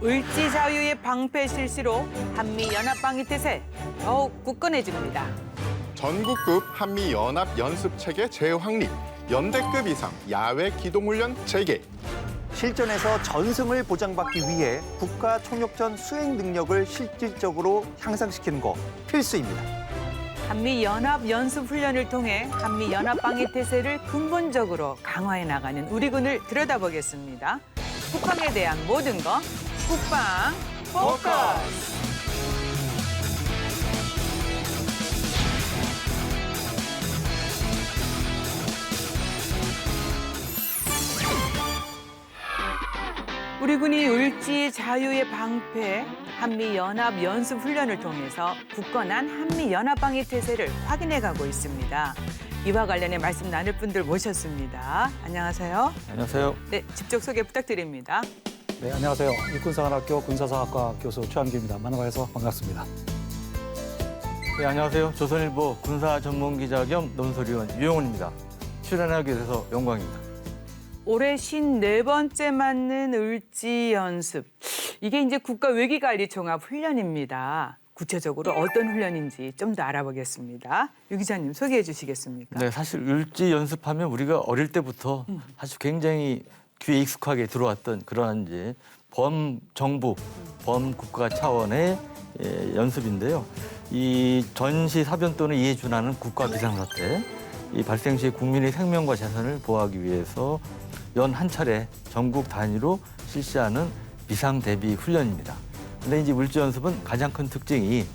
을지 자유의 방패 실시로 한미연합방위태세 더욱 굳건해집니다. 전국급 한미연합연습체계 재확립, 연대급 이상 야외 기동훈련 재개. 실전에서 전승을 보장받기 위해 국가 총력전 수행 능력을 실질적으로 향상시키는 거 필수입니다. 한미연합연습훈련을 통해 한미연합방위태세를 근본적으로 강화해 나가는 우리 군을 들여다보겠습니다. 국방에 대한 모든 것 국방 포커스. 우리 군이 을지 자유의 방패 한미연합연습훈련을 통해서 굳건한 한미연합방위태세를 확인해가고 있습니다. 이와 관련해 말씀 나눌 분들 모셨습니다. 안녕하세요. 안녕하세요. 네, 직접 소개 부탁드립니다. 네, 안녕하세요. 육군사관학교 군사사학과 교수 최한규입니다. 만나봐서 반갑습니다. 네, 안녕하세요. 조선일보 군사전문기자 겸 논설위원 유영훈입니다. 출연하게 돼서 영광입니다. 올해 54번째 맞는 을지 연습. 이게 이제 국가외기관리종합훈련입니다. 구체적으로 어떤 훈련인지 좀 더 알아보겠습니다. 유 기자님 소개해 주시겠습니까? 네, 사실 을지 연습하면 우리가 어릴 때부터 아주 굉장히 귀에 익숙하게 들어왔던 그러한 이제 범정부, 범국가 차원의 연습인데요. 이 전시 사변 또는 이에 준하는 국가 비상사태, 이 발생 시에 국민의 생명과 재산을 보호하기 위해서 연 한 차례 전국 단위로 실시하는 비상 대비 훈련입니다. 근데 이제 을지 연습은 가장 큰 특징이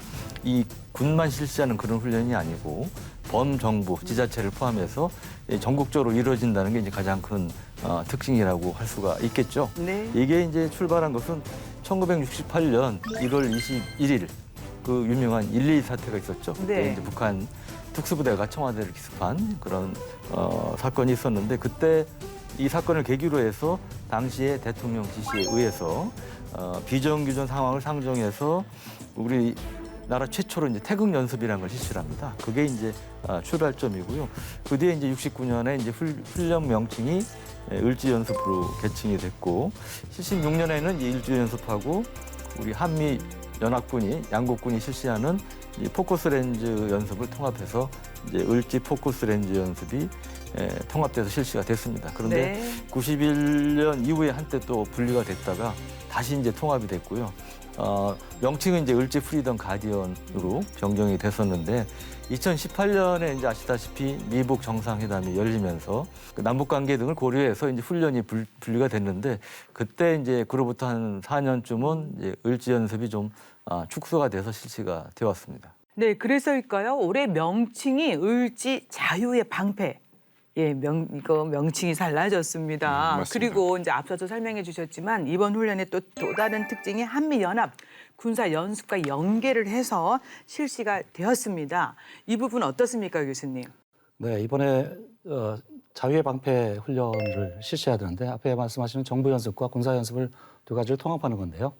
이 군만 실시하는 그런 훈련이 아니고 범정부, 지자체를 포함해서 전국적으로 이루어진다는 게 이제 가장 큰 특징이라고 할 수가 있겠죠. 네. 이게 이제 출발한 것은 1968년 1월 21일 그 유명한 1.22 사태가 있었죠. 그때 네. 이제 북한 특수부대가 청와대를 기습한 그런 사건이 있었는데 그때 이 사건을 계기로 해서 당시에 대통령 지시에 의해서 비정규전 상황을 상정해서 우리 나라 최초로 이제 태극 연습이라는 걸 실시를 합니다. 그게 이제 출발점이고요. 그 뒤에 이제 69년에 이제 훈련 명칭이 을지 연습으로 개칭이 됐고 76년에는 이 을지 연습하고 우리 한미 연합군이 양국군이 실시하는 이 포커스 렌즈 연습을 통합해서 이제 을지 포커스 렌즈 연습이 통합돼서 실시가 됐습니다. 그런데 네. 91년 이후에 한때 또 분리가 됐다가 다시 이제 통합이 됐고요. 명칭은 이제 을지 프리덤 가디언으로 변경이 됐었는데 2018년에 이제 아시다시피 미북 정상회담이 열리면서 그 남북 관계 등을 고려해서 이제 훈련이 분리가 됐는데 그때 이제 그로부터 한 4년쯤은 이제 을지 연습이 좀 축소가 돼서 실시가 되었습니다. 네, 그래서일까요? 올해 명칭이 을지 자유의 방패. 예, 이거 명칭이 달라졌습니다. 맞습니다. 그리고 이제 앞서도 설명해 주셨지만 이번 훈련의 또 다른 특징이 한미연합 군사 연습과 연계를 해서 실시가 되었습니다. 이 부분 어떻습니까, 교수님? 네, 이번에 자유의 방패 훈련을 실시해야 되는데 앞에 말씀하시는 정부 연습과 군사 연습을 두 가지를 통합하는 건데요.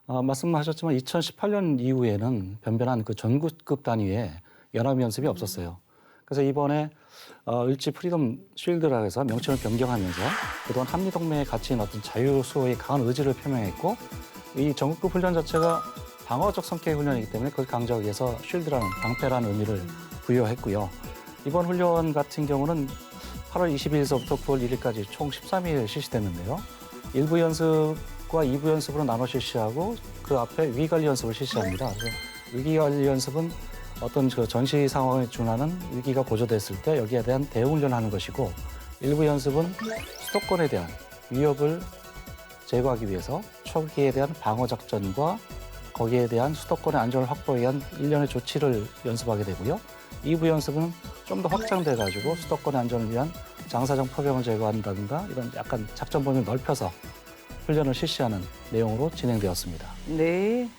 말씀하셨지만 2018년 이후에는 변변한 그 전국급 단위의 연합 연습이 없었어요. 그래서 이번에 을지 프리덤 쉴드라고 해서 명칭을 변경하면서 그동안 한미동맹의 가치인 어떤 자유 수호의 강한 의지를 표명했고 이 전국급 훈련 자체가 방어적 성격의 훈련이기 때문에 그걸 강조하기 위해서 쉴드라는 방패라는 의미를 부여했고요. 이번 훈련 같은 경우는 8월 22일서부터 9월 1일까지 총 13일 실시됐는데요. 1부 연습과 2부 연습으로 나눠 실시하고 그 앞에 위기관리 연습을 실시합니다. 그래서 위기관리 연습은 어떤 그 전시 상황에 준하는 위기가 고조됐을 때 여기에 대한 대응 훈련을 하는 것이고 일부 연습은 수도권에 대한 위협을 제거하기 위해서 초기에 대한 방어 작전과 거기에 대한 수도권의 안전을 확보에 위한 일련의 조치를 연습하게 되고요. 2부 연습은 좀 더 확장돼 가지고 수도권의 안전을 위한 장사정 포병을 제거한다든가 이런 약간 작전 범위를 넓혀서 훈련을 실시하는 내용으로 진행되었습니다. 네.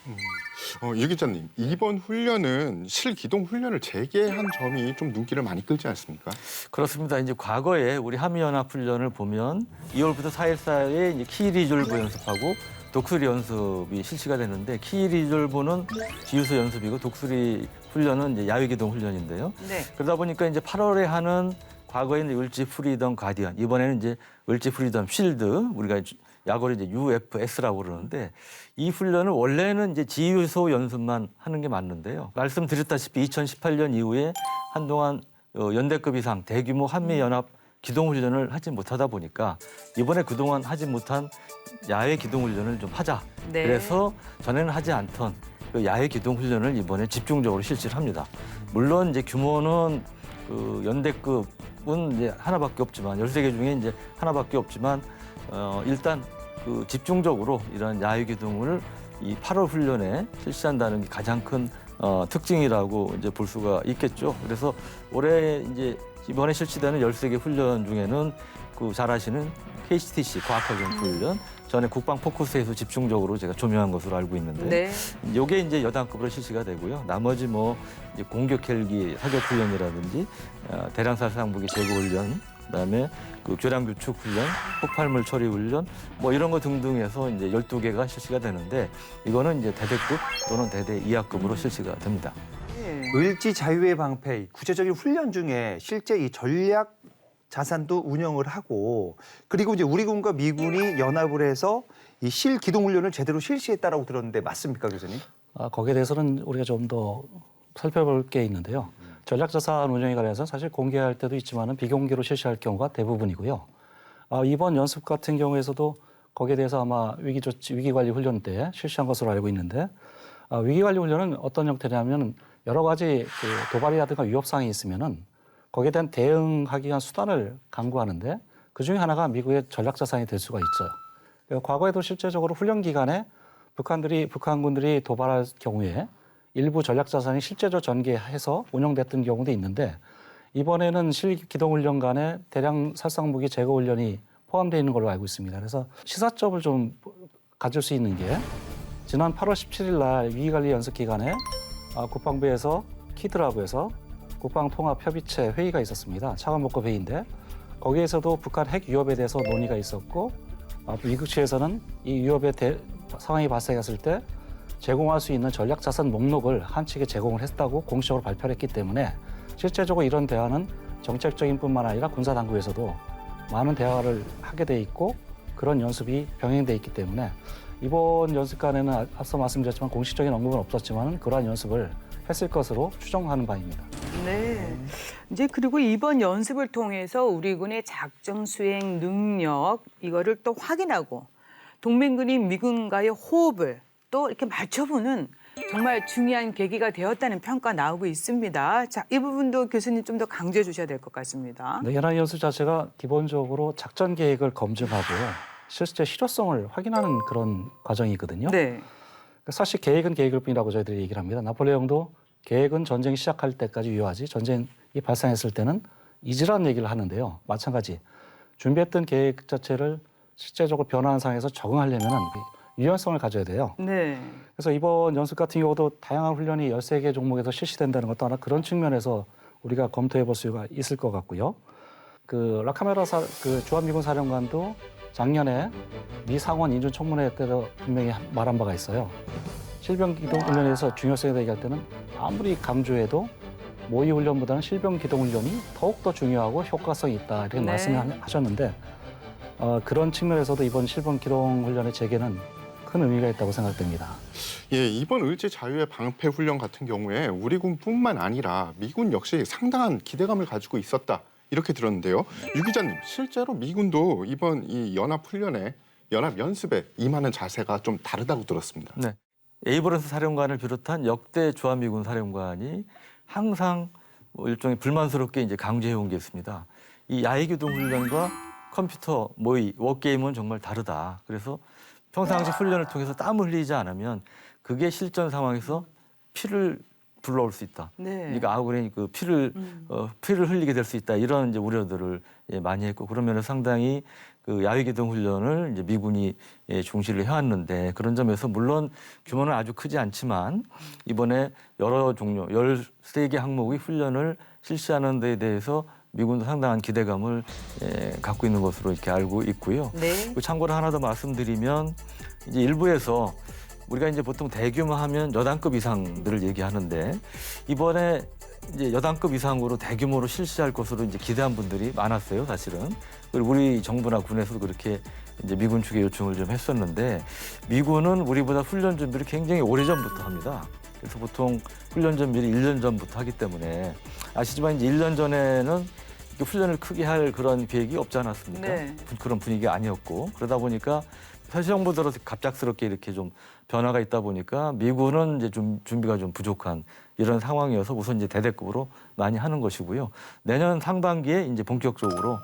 유 기자님, 이번 훈련은 실기동 훈련을 재개한 점이 좀 눈길을 많이 끌지 않습니까? 그렇습니다. 이제 과거에 우리 한미연합 훈련을 보면 2월부터 4일 사이에 이제 키리졸브 연습하고 독수리 연습이 실시가 되는데 키 리졸브는 지휘소 연습이고 독수리 훈련은 이제 야외기동 훈련인데요. 네. 그러다 보니까 이제 8월에 하는 과거에는 을지 프리덤 가디언, 이번에는 이제 을지 프리덤 쉴드, 우리가 약어로 이제 UFS라고 그러는데 이 훈련을 원래는 이제 지휘소 연습만 하는 게 맞는데요. 말씀드렸다시피 2018년 이후에 한동안 연대급 이상 대규모 한미연합 기동훈련을 하지 못하다 보니까 이번에 그동안 하지 못한 야외 기동훈련을 좀 하자. 네. 그래서 전에는 하지 않던 그 야외 기동훈련을 이번에 집중적으로 실시를 합니다. 물론 이제 규모는 그 연대급은 이제 하나밖에 없지만 13개 중에 이제 하나밖에 없지만 일단 그 집중적으로 이런 야외 기동을 이 8월 훈련에 실시한다는 게 가장 큰 특징이라고 이제 볼 수가 있겠죠. 그래서 올해 이제 이번에 실시되는 13개 훈련 중에는 그 잘 아시는 KCTC 과학학연 훈련 전에 국방 포커스에서 집중적으로 제가 조명한 것으로 알고 있는데 네. 이게 이제 여단급으로 실시가 되고요. 나머지 뭐 이제 공격 헬기 사격 훈련이라든지 대량살 상무기 제거 훈련, 그다음에 그 교량 규축 훈련, 폭발물 처리 훈련 뭐 이런 거 등등해서 이제 12개가 실시가 되는데 이거는 이제 대대급 또는 대대 이하급으로 실시가 됩니다. 네. 을지 자유의 방패 구체적인 훈련 중에 실제 이 전략 자산도 운영을 하고 그리고 이제 우리 군과 미군이 연합을 해서 이 실기동 훈련을 제대로 실시했다라고 들었는데 맞습니까, 교수님? 거기에 대해서는 우리가 좀 더 살펴볼 게 있는데요. 전략자산 운영에 관해서 사실 공개할 때도 있지만은 비공개로 실시할 경우가 대부분이고요. 이번 연습 같은 경우에서도 거기에 대해서 아마 위기관리 훈련 때 실시한 것으로 알고 있는데 위기관리 훈련은 어떤 형태냐면 여러 가지 그 도발이라든가 위협사항이 있으면은 거기에 대한 대응하기 위한 수단을 강구하는데 그중에 하나가 미국의 전략자산이 될 수가 있죠. 과거에도 실제적으로 훈련 기간에 북한군들이 도발할 경우에 일부 전략자산이 실제로 전개해서 운영됐던 경우도 있는데 이번에는 실기동훈련 간에 대량 살상무기 제거 훈련이 포함되어 있는 걸로 알고 있습니다. 그래서 시사점을 좀 가질 수 있는 게 지난 8월 17일 날 위기관리 연습 기간에 국방부에서 키드라고 해서 국방통합협의체 회의가 있었습니다. 차관복급 회의인데 거기에서도 북한 핵 위협에 대해서 논의가 있었고 미국 측에서는 이 위협의 상황이 발생했을 때 제공할 수 있는 전략자산 목록을 한 측에 제공을 했다고 공식적으로 발표를 했기 때문에 실제적으로 이런 대화는 정책적인 뿐만 아니라 군사당국에서도 많은 대화를 하게 돼 있고 그런 연습이 병행돼 있기 때문에 이번 연습간에는 앞서 말씀드렸지만 공식적인 언급은 없었지만 그러한 연습을 했을 것으로 추정하는 바입니다. 네. 이제 그리고 이번 연습을 통해서 우리 군의 작전 수행 능력 이거를 또 확인하고 동맹군이 미군과의 호흡을 또 이렇게 맞춰보는 정말 중요한 계기가 되었다는 평가 나오고 있습니다. 자, 이 부분도 교수님 좀 더 강조해 주셔야 될 것 같습니다. 네, 연합 연습 자체가 기본적으로 작전 계획을 검증하고 실제 실효성을 확인하는 그런 과정이거든요. 네. 사실 계획은 계획일 뿐이라고 저희들이 얘기를 합니다. 나폴레옹도 계획은 전쟁이 시작할 때까지 유효하지 전쟁이 발생했을 때는 잊으라는 얘기를 하는데요. 마찬가지 준비했던 계획 자체를 실제적으로 변화한 상황에서 적응하려면 유연성을 가져야 돼요. 네. 그래서 이번 연습 같은 경우도 다양한 훈련이 13개 종목에서 실시된다는 것도 하나 그런 측면에서 우리가 검토해 볼 수가 있을 것 같고요. 그 라카메라 주한미군 사령관도 작년에 미 상원 인준 청문회 때도 분명히 말한 바가 있어요. 실병기동훈련에서 중요성에 대해 얘기할 때는 아무리 강조해도 모의훈련보다는 실병기동훈련이 더욱더 중요하고 효과성이 있다 이렇게 네. 말씀을 하셨는데 그런 측면에서도 이번 실병기동훈련의 재개는 큰 의미가 있다고 생각됩니다. 예, 이번 을지 자유의 방패 훈련 같은 경우에 우리 군뿐만 아니라 미군 역시 상당한 기대감을 가지고 있었다. 이렇게 들었는데요. 유 기자님, 실제로 미군도 이번 이 연합 훈련에 연합 연습에 임하는 자세가 좀 다르다고 들었습니다. 네. 에이브런스 사령관을 비롯한 역대 주한미군 사령관이 항상 뭐 일종의 불만스럽게 이제 강조해 온 게 있습니다. 이 야외기동 훈련과 컴퓨터 모의, 워게임은 정말 다르다. 그래서 평상시 훈련을 통해서 땀을 흘리지 않으면 그게 실전 상황에서 피를 불러올 수 있다. 네. 그러니까 아군이 그 피를 흘리게 될 수 있다. 이런 이제 우려들을 많이 했고 그런 면에서 상당히 그 야외기동 훈련을 이제 미군이 중시를 해왔는데 그런 점에서 물론 규모는 아주 크지 않지만 이번에 여러 종류 13개 항목의 훈련을 실시하는 데에 대해서 미군도 상당한 기대감을 갖고 있는 것으로 이렇게 알고 있고요. 네. 참고로 하나 더 말씀드리면 이제 일부에서 우리가 이제 보통 대규모 하면 여단급 이상들을 얘기하는데 이번에 이제 여단급 이상으로 대규모로 실시할 것으로 이제 기대한 분들이 많았어요, 사실은. 그리고 우리 정부나 군에서도 그렇게 이제 미군 측에 요청을 좀 했었는데 미군은 우리보다 훈련 준비를 굉장히 오래전부터 합니다. 그래서 보통 훈련 준비를 1년 전부터 하기 때문에 아시지만 이제 1년 전에는 이렇게 훈련을 크게 할 그런 계획이 없지 않았습니까? 네. 그런 분위기가 아니었고 그러다 보니까 현 정부 들어서 갑작스럽게 이렇게 좀 변화가 있다 보니까 미군은 이제 좀 준비가 좀 부족한 이런 상황이어서 우선 이제 대대급으로 많이 하는 것이고요. 내년 상반기에 이제 본격적으로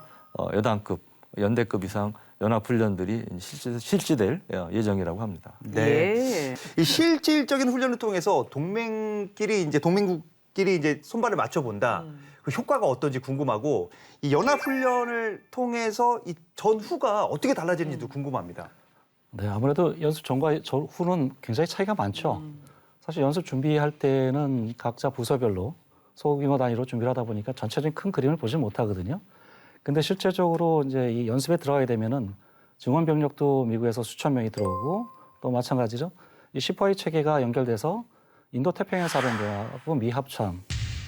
여단급, 연대급 이상 연합훈련들이 실시될 예정이라고 합니다. 예. 이 실질적인 훈련을 통해서 동맹국끼리 이제 손발을 맞춰 본다. 그 효과가 어떤지 궁금하고 이 연합훈련을 통해서 이 전후가 어떻게 달라지는지도 궁금합니다. 네, 아무래도 연습 전과 후는 굉장히 차이가 많죠. 사실 연습 준비할 때는 각자 부서별로 소규모 단위로 준비를 하다 보니까 전체적인 큰 그림을 보지 못하거든요. 근데 실제적으로 이제 이 연습에 들어가게 되면은 증원 병력도 미국에서 수천 명이 들어오고 또 마찬가지로 이 시퍼이 체계가 연결돼서 인도 태평양 사령부하고 미 합참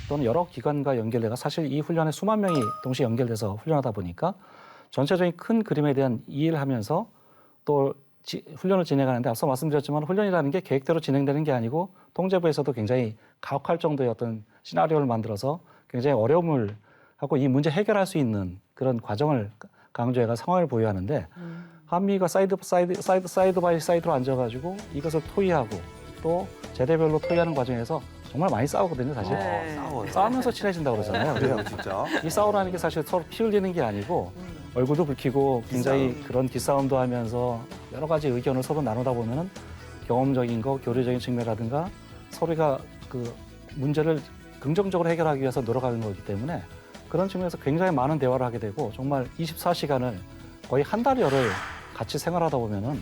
또는 여러 기관과 연결돼가 사실 이 훈련에 수만 명이 동시에 연결돼서 훈련하다 보니까 전체적인 큰 그림에 대한 이해를 하면서 또 훈련을 진행하는데 앞서 말씀드렸지만 훈련이라는 게 계획대로 진행되는 게 아니고 통제부에서도 굉장히 가혹할 정도의 어떤 시나리오를 만들어서 굉장히 어려움을 하고 이 문제 해결할 수 있는 그런 과정을 강조해가 상황을 보유하는데 한미가 사이드 바이 사이드로 앉아가지고 이것을 토의하고 또 제대별로 토의하는 과정에서 정말 많이 싸우거든요, 사실. 네. 싸우면서 친해진다고 그러잖아요. 그래요, 진짜. 이 싸우라는 게 사실 서로 피 흘리는 게 아니고 얼굴도 붉히고 굉장히 그런 기싸움도 하면서 여러 가지 의견을 서로 나누다 보면은 경험적인 거, 교류적인 측면이라든가 서로가 그 문제를 긍정적으로 해결하기 위해서 노력하는 거기 때문에 그런 측면에서 굉장히 많은 대화를 하게 되고 정말 24시간을 거의 한 달여를 같이 생활하다 보면은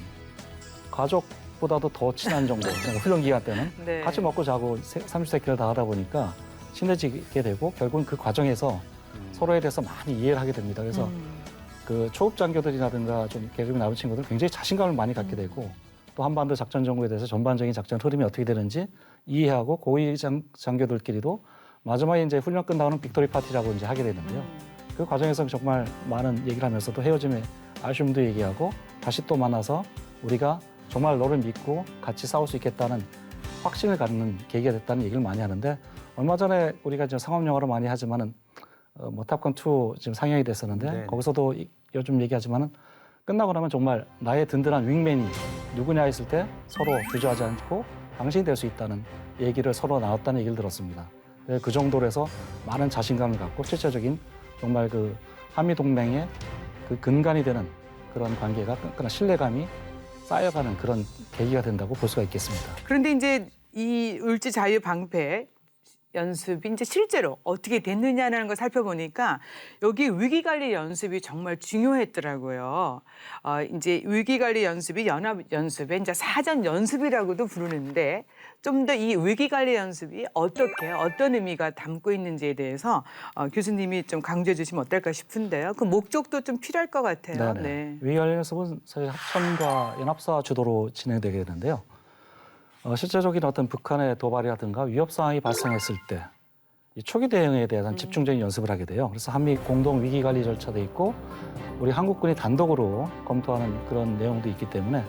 가족보다도 더 친한 정도, 훈련 기간 때는 네. 같이 먹고 자고 삼시세끼를 다 하다 보니까 친해지게 되고 결국은 그 과정에서 서로에 대해서 많이 이해를 하게 됩니다. 그래서 그 초급 장교들이라든가 좀 계급이 낮은 친구들 굉장히 자신감을 많이 갖게 되고 또 한반도 작전 정보에 대해서 전반적인 작전 흐름이 어떻게 되는지 이해하고 고위 장교들끼리도 마지막에 이제 훈련 끝나고는 빅토리 파티라고 이제 하게 되는데요. 그 과정에서 정말 많은 얘기를 하면서도 헤어짐의 아쉬움도 얘기하고 다시 또 만나서 우리가 정말 너를 믿고 같이 싸울 수 있겠다는 확신을 갖는 계기가 됐다는 얘기를 많이 하는데 얼마 전에 우리가 지금 상업 영화로 많이 하지만은 뭐 탑건 2 지금 상영이 됐었는데 네네. 거기서도 요즘 얘기하지만은 끝나고 나면 정말 나의 든든한 윙맨이 누구냐 했을 때 서로 주저하지 않고 당신이 될 수 있다는 얘기를 서로 나눴다는 얘기를 들었습니다. 그 정도로 해서 많은 자신감을 갖고 실제적인 정말 그 한미 동맹의 그 근간이 되는 그런 관계가 끈끈한 신뢰감이 쌓여가는 그런 계기가 된다고 볼 수가 있겠습니다. 그런데 이제 이 을지 자유 방패 연습이 이제 실제로 어떻게 됐느냐는 걸 살펴보니까 여기 위기관리 연습이 정말 중요했더라고요. 이제 위기관리 연습이 연합 연습에 이제 사전 연습이라고도 부르는데 좀 더 이 위기관리 연습이 어떻게 어떤 의미가 담고 있는지에 대해서 교수님이 좀 강조해 주시면 어떨까 싶은데요. 그 목적도 좀 필요할 것 같아요. 네. 위기관리 연습은 사실 합참과 연합사 주도로 진행되게 되는데요. 실제적인 어떤 북한의 도발이라든가 위협 상황이 발생했을 때 이 초기 대응에 대한 집중적인 연습을 하게 돼요. 그래서 한미 공동 위기 관리 절차도 있고 우리 한국군이 단독으로 검토하는 그런 내용도 있기 때문에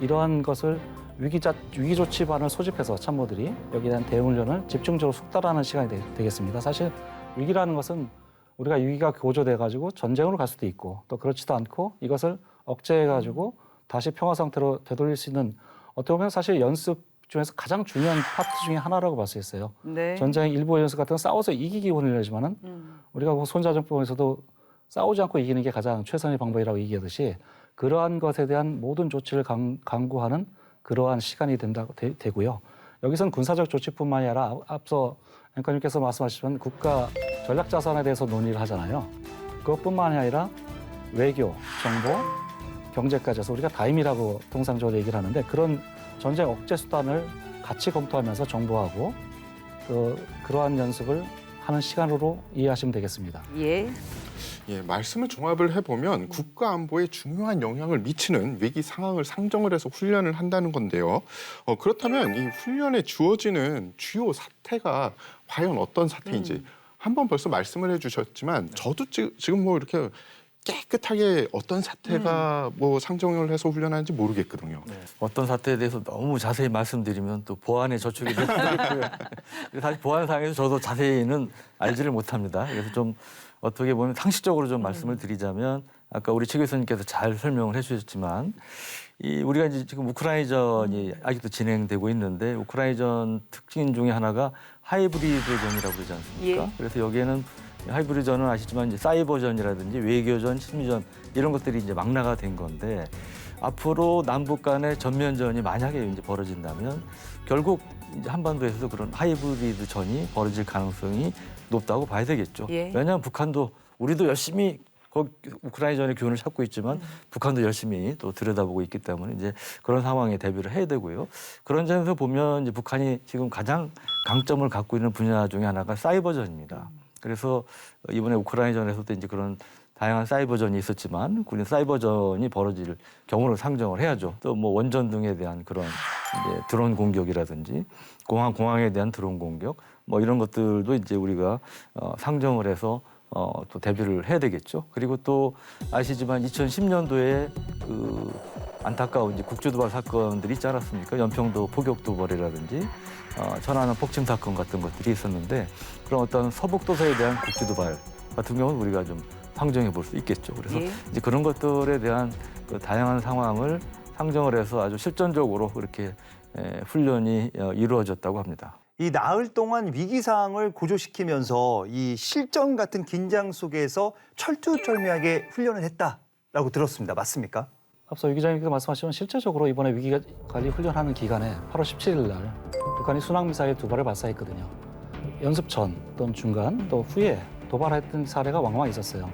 이러한 것을 위기 조치반을 소집해서 참모들이 여기에 대한 대응 훈련을 집중적으로 숙달하는 시간이 되겠습니다. 사실 위기라는 것은 우리가 위기가 고조돼 가지고 전쟁으로 갈 수도 있고 또 그렇지도 않고 이것을 억제해 가지고 다시 평화 상태로 되돌릴 수 있는 어떻게 보면 사실 연습 중에서 가장 중요한 파트 중에 하나라고 볼 수 있어요. 네. 전쟁 일부 연습 같은 건 싸워서 이기기 원하지만은 우리가 손자정법에서도 싸우지 않고 이기는 게 가장 최선의 방법이라고 얘기하듯이 그러한 것에 대한 모든 조치를 강구하는 그러한 시간이 되고요. 여기서는 군사적 조치뿐만이 아니라 앞서 앵커님께서 말씀하셨지만 국가 전략 자산에 대해서 논의를 하잖아요. 그것뿐만이 아니라 외교, 정보, 경제까지 해서 우리가 다임이라고 통상적으로 얘기를 하는데 그런 전쟁 억제 수단을 같이 검토하면서 정보하고 그러한 연습을 하는 시간으로 이해하시면 되겠습니다. 예. 예, 말씀을 종합을 해보면 국가 안보에 중요한 영향을 미치는 위기 상황을 상정을 해서 훈련을 한다는 건데요. 그렇다면 이 훈련에 주어지는 주요 사태가 과연 어떤 사태인지 한번 벌써 말씀을 해주셨지만 저도 지금 뭐 이렇게 깨끗하게 어떤 사태가 뭐 상정을 해서 훈련하는지 모르겠거든요. 어떤 사태에 대해서 너무 자세히 말씀드리면 또 보안에 저촉이 될 수도 있고요. 사실 보안상에서 저도 자세히는 알지를 못합니다. 그래서 좀 어떻게 보면 상식적으로 좀 말씀을 드리자면 아까 우리 최 교수님께서 잘 설명을 해주셨지만 우리가 이제 지금 우크라이나전이 아직도 진행되고 있는데 우크라이나전 특징 중에 하나가 하이브리드전이라고 그러지 않습니까? 예. 그래서 여기에는 하이브리드전은 아시지만 이제 사이버전이라든지 외교전, 심리전 이런 것들이 이제 망라가 된 건데 앞으로 남북 간의 전면전이 만약에 이제 벌어진다면 결국 이제 한반도에서도 그런 하이브리드전이 벌어질 가능성이 높다고 봐야 되겠죠. 예. 왜냐하면 북한도 우리도 열심히 우크라이나전의 교훈을 찾고 있지만 북한도 열심히 또 들여다보고 있기 때문에 이제 그런 상황에 대비를 해야 되고요. 그런 점에서 보면 이제 북한이 지금 가장 강점을 갖고 있는 분야 중에 하나가 사이버전입니다. 그래서 이번에 우크라이나전에서도 이제 그런 다양한 사이버전이 있었지만 우리는 사이버전이 벌어질 경우를 상정을 해야죠. 또 뭐 원전 등에 대한 그런 이제 드론 공격이라든지 공항에 대한 드론 공격 뭐 이런 것들도 이제 우리가 상정을 해서 또 대비를 해야 되겠죠. 그리고 또 아시지만 2010년도에 그 안타까운 이제 국제도발 사건들이 있지 않았습니까? 연평도 포격도발이라든지 천안함 폭침 사건 같은 것들이 있었는데 그런 어떤 서북도서에 대한 국제도발 같은 경우는 우리가 좀 상정해 볼 수 있겠죠. 그래서 예. 이제 그런 것들에 대한 그 다양한 상황을 상정을 해서 아주 실전적으로 그렇게 훈련이 이루어졌다고 합니다. 이 나흘 동안 위기 상황을 고조시키면서 이 실전 같은 긴장 속에서 철두철미하게 훈련을 했다라고 들었습니다. 맞습니까? 앞서 유 기자님께서 말씀하신 실제적으로 이번에 위기관리 훈련하는 기간에 8월 17일 날 북한이 순항미사일 2발을 발사했거든요. 연습 전 또는 중간 또 후에 도발했던 사례가 왕왕 있었어요.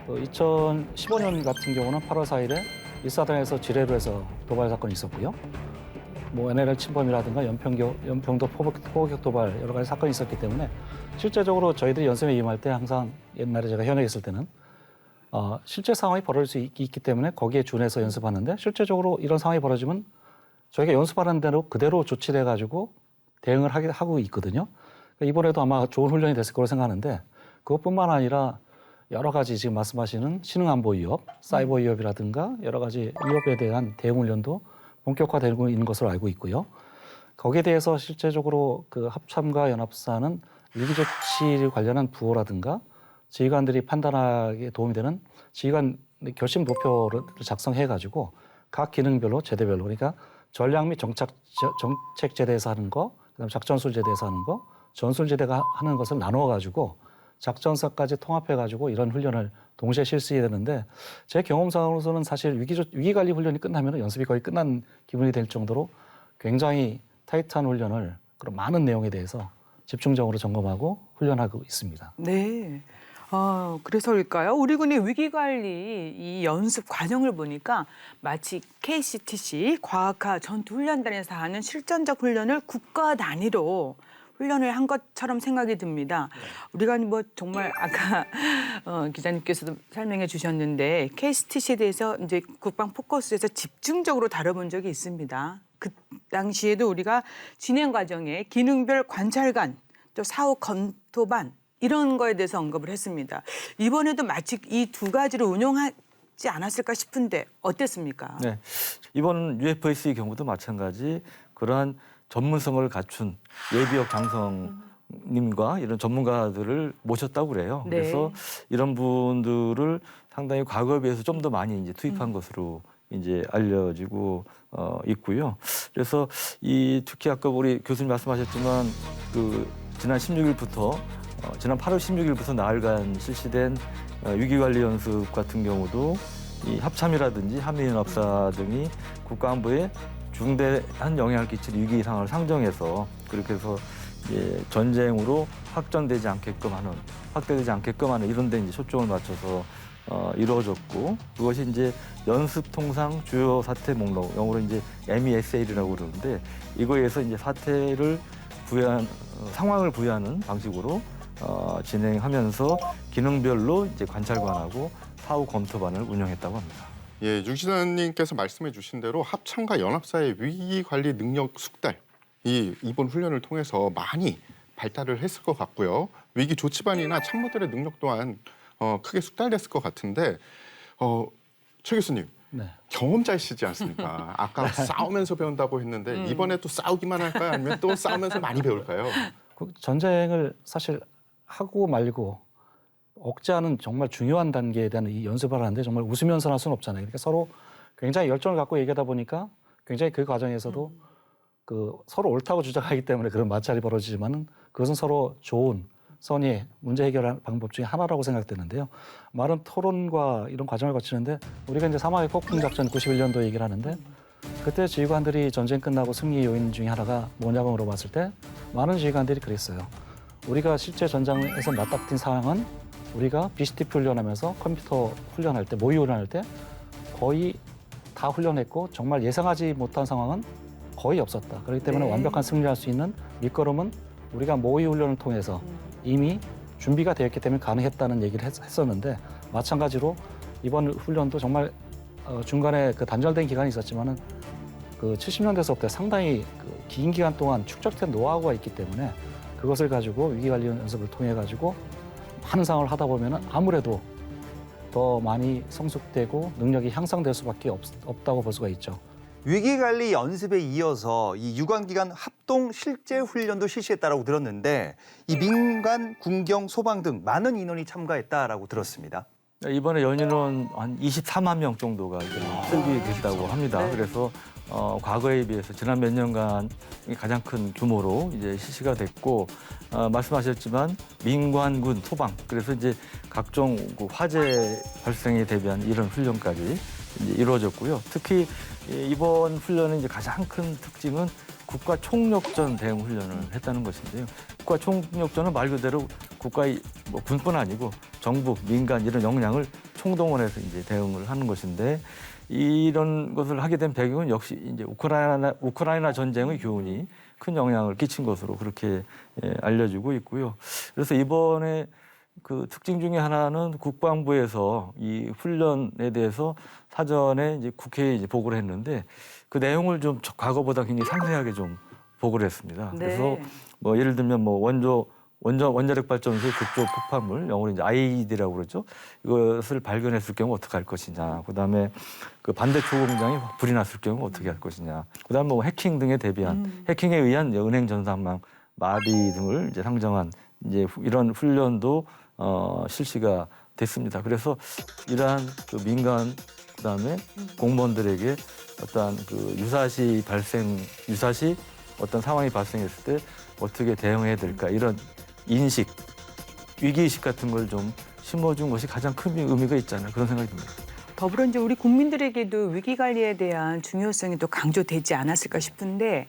2015년 같은 경우는 8월 4일에 일사단에서 지뢰로 해서 도발 사건이 있었고요. 뭐 NLL 침범이라든가 연평도 포격 도발 여러 가지 사건이 있었기 때문에 실제적으로 저희들이 연습에 임할 때 항상 옛날에 제가 현역에 있을 때는 실제 상황이 벌어질 수 있기 때문에 거기에 준해서 연습하는데 실제적으로 이런 상황이 벌어지면 저희가 연습하는 대로 그대로 조치를 해가지고 대응을 하고 있거든요. 그러니까 이번에도 아마 좋은 훈련이 됐을 거라고 생각하는데 그것뿐만 아니라 여러 가지 지금 말씀하시는 신흥안보 위협, 사이버 위협이라든가 여러 가지 위협에 대한 대응 훈련도 본격화되고 있는 것으로 알고 있고요. 거기에 대해서 실제적으로 그 합참과 연합사는 위기조치 관련한 부호라든가 지휘관들이 판단하기에 도움이 되는 지휘관 결심 도표를 작성해가지고 각 기능별로 제대별로 그러니까 전략 및 정책 제대에서 하는 거, 그다음 작전술 제대에서 하는 거, 전술 제대가 하는 것을 나누어가지고 작전사까지 통합해가지고 이런 훈련을 동시에 실시해야 되는데 제 경험상으로서는 사실 위기관리 훈련이 끝나면 연습이 거의 끝난 기분이 될 정도로 굉장히 타이트한 훈련을 그런 많은 내용에 대해서 집중적으로 점검하고 훈련하고 있습니다. 네. 그래서일까요? 우리 군의 위기관리 이 연습 과정을 보니까 마치 KCTC 과학화 전투훈련단에서 하는 실전적 훈련을 국가 단위로 훈련을 한 것처럼 생각이 듭니다. 우리가 뭐 정말 아까 기자님께서도 설명해 주셨는데 KCTC에 대해서 이제 국방 포커스에서 집중적으로 다뤄본 적이 있습니다. 그 당시에도 우리가 진행 과정에 기능별 관찰관, 또 사후 검토반 이런 거에 대해서 언급을 했습니다. 이번에도 마치 이 두 가지를 운용하지 않았을까 싶은데 어땠습니까? 네, 이번 UFAC 경우도 마찬가지 그러한 전문성을 갖춘 예비역 장성님과 이런 전문가들을 모셨다고 그래요. 네. 그래서 이런 분들을 상당히 과거에 비해서 좀 더 많이 이제 투입한 것으로 이제 알려지고 있고요. 그래서 특히 아까 우리 교수님 말씀하셨지만 그 지난 16일부터 지난 8월 16일부터 나흘간 실시된 위기관리 연습 같은 경우도 이 합참이라든지 한미연합사 등이 국가안보에 중대한 영향을 끼칠 위기 상황을 상정해서 그렇게 해서 이제 전쟁으로 확대되지 않게끔 하는 이런 데 이제 초점을 맞춰서 이루어졌고 그것이 이제 연습 통상 주요 사태 목록 영어로 이제 MESL이라고 그러는데 이거에서 이제 상황을 부여하는 방식으로 진행하면서 기능별로 이제 관찰관하고 사후 검토반을 운영했다고 합니다. 예, 유 기자님께서 말씀해 주신 대로 합참과 연합사의 위기 관리 능력 숙달, 이번 훈련을 통해서 많이 발달을 했을 것 같고요. 위기 조치반이나 참모들의 능력 또한 크게 숙달됐을 것 같은데 최 교수님, 네. 경험자이시지 않습니까? 아까 싸우면서 배운다고 했는데 이번에 또 싸우기만 할까요? 아니면 또 싸우면서 많이 배울까요? 그 전쟁을 사실 하고 말고 억제하는 정말 중요한 단계에 대한 이 연습을 하는데 정말 웃으면서 할 수는 없잖아요. 그러니까 서로 굉장히 열정을 갖고 얘기하다 보니까 굉장히 그 과정에서도 그 서로 옳다고 주장하기 때문에 그런 마찰이 벌어지지만은 그것은 서로 좋은 선의의 문제 해결하는 방법 중에 하나라고 생각되는데요. 많은 토론과 이런 과정을 거치는데 우리가 이제 사마의 폭풍 작전 91년도 얘기를 하는데 그때 지휘관들이 전쟁 끝나고 승리 요인 중에 하나가 뭐냐고 물어봤을 때 많은 지휘관들이 그랬어요. 우리가 실제 전장에서 맞닥뜨린 상황은 우리가 BCTP 훈련하면서 컴퓨터 훈련할 때, 모의 훈련할 때 거의 다 훈련했고 정말 예상하지 못한 상황은 거의 없었다. 그렇기 때문에 네. 완벽한 승리할 수 있는 밑거름은 우리가 모의 훈련을 통해서 이미 준비가 되었기 때문에 가능했다는 얘기를 했었는데 마찬가지로 이번 훈련도 정말 중간에 그 단절된 기간이 있었지만은 그 70년대서부터 상당히 그 긴 기간 동안 축적된 노하우가 있기 때문에 그것을 가지고 위기관리 연습을 통해 가지고 많은 상황을 하다 보면은 아무래도 더 많이 성숙되고 능력이 향상될 수밖에 없다고 볼 수가 있죠. 위기관리 연습에 이어서 이 유관기관 합동 실제 훈련도 실시했다라고 들었는데 이 민간, 군경, 소방 등 많은 인원이 참가했다라고 들었습니다. 이번에 연인원 한 24만 명 정도가 이제 설비됐다고 합니다. 네. 그래서 과거에 비해서 지난 몇 년간 가장 큰 규모로 이제 실시가 됐고 말씀하셨지만 민관군 소방 그래서 이제 각종 그 화재 발생에 대비한 이런 훈련까지 이제 이루어졌고요. 특히 이번 훈련의 이제 가장 큰 특징은 국가 총력전 대응 훈련을 했다는 것인데요. 국가 총력전은 말 그대로 국가의 뭐 군뿐 아니고 정부, 민간 이런 역량을 총동원해서 이제 대응을 하는 것인데 이런 것을 하게 된 배경은 역시 이제 우크라이나 전쟁의 교훈이 큰 영향을 끼친 것으로 그렇게 알려지고 있고요. 그래서 이번에 그 특징 중에 하나는 국방부에서 이 훈련에 대해서 사전에 이제 국회에 이제 보고를 했는데 그 내용을 좀 과거보다 굉장히 상세하게 좀 보고를 했습니다. 네. 그래서 뭐 예를 들면 뭐 원자력 발전소의 극조 폭발물, 영어로 이제 IED라고 그러죠. 이것을 발견했을 경우 어떻게 할 것이냐. 그다음에 그 반대초 공장이 불이 났을 경우 어떻게 할 것이냐. 그다음에 뭐 해킹 등에 대비한 해킹에 의한 은행 전산망 마비 등을 이제 상정한 이제 이런 훈련도 실시가 됐습니다. 그래서 이러한 그 민간 그다음에 공무원들에게 어떤 그 유사시 어떤 상황이 발생했을 때 어떻게 대응해야 될까 이런 인식, 위기의식 같은 걸 좀 심어준 것이 가장 큰 의미가 있잖아요. 그런 생각이 듭니다. 더불어 이제 우리 국민들에게도 위기 관리에 대한 중요성이 또 강조되지 않았을까 싶은데